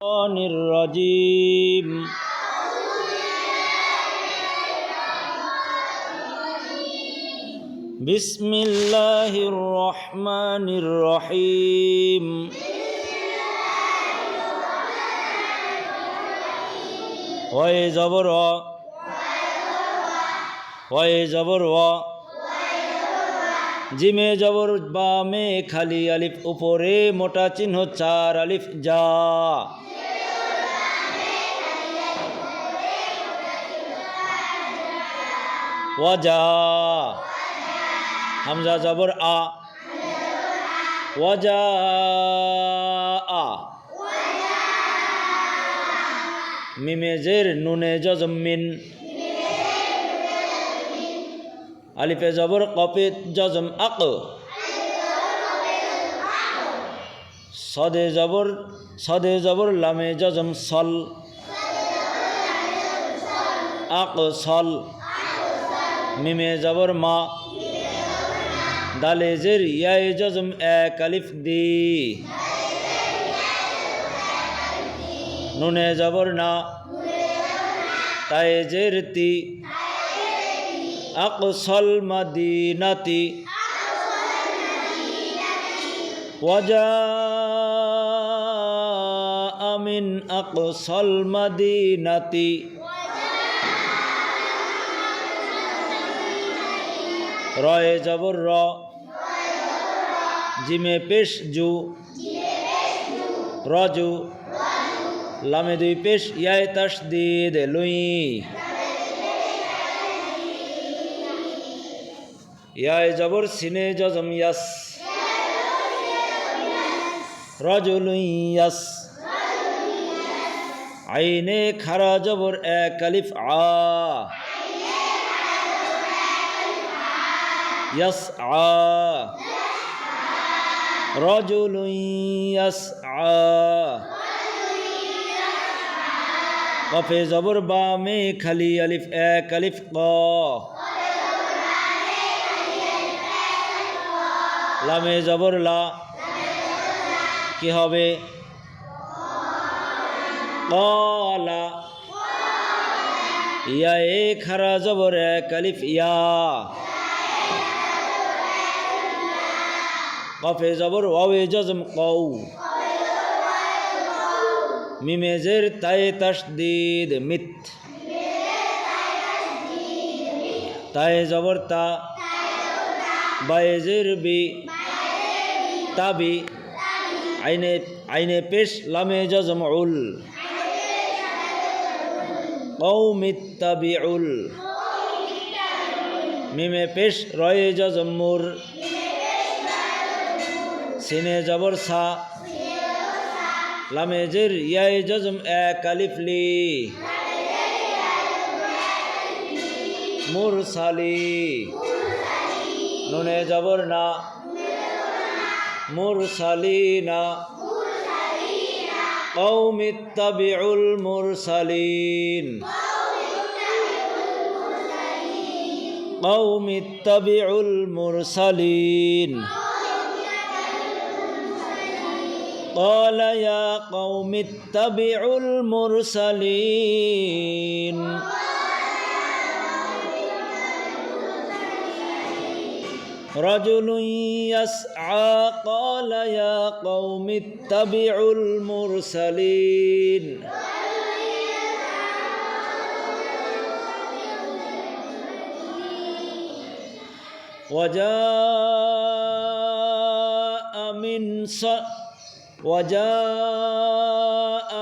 الرجيم بسم الله الرحمن الرحيم way জবর way জবর জিমে জবর বামে খালি আলিফ উপরে মোটা চিহ্ন চার আলিফ যা ওয়াজা হামজা জবর আ ওয়াজা আ মিমে জের নুনে জজম মিন আলিফে জবর কপে জজম আক সদে জবর লামে জজম সল আক সল মিমে জবর মা দালে জের ইয়ায়ে জজম এক আলিফ দি নুনে জবর না তায়ে জের তি আকসল মদিনাতি ওয়াজা আমিন আকসল মদিনাতি রয়ে জবর র জিমে পেশ জু রজু লামে দুই পেশ ইয়ায়ে তাসদীদ লুই ইয়ায়ে জবর সিনে জজম ইয়াস রাজুলুন ইয়াস আইনে খারা জবর এক আলিফ আ ইয়াস আ রাজুলুন ইয়াস আ কফে জবর বামে খালি আলিফ এক আলিফ ক লামে জবর লা কি হবে কলা ইয়া এ খারা জবর এক আলিফ ইয়া কফে জবর ওয়াও জজম কৌ মিমে জের তায়ে তাসদীদ মিত তায়ে জবর তা বায়ে জের বি তাবি আইনে পেশ লামে জজম উল কওমিত তাবিউল মিমে পেশ রয়ে জজম মুর সিনে জবর সা লামে জের ইয়ায়ে জজম এক আলিফ লি মুরসালি নুনে জবর না মুরসালিনা কওমিত তাবিউল মুরসালিন কওমিত তাবিউল মুরসালিন قال يا قوم اتبعوا المرسلين رجل يسعى قال يا قوم اتبعوا المرسلين وجاء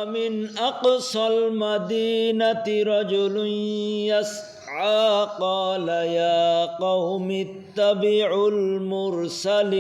من أقصى المدينة رجل يسعى قال يا قوم اتبعوا المرسلين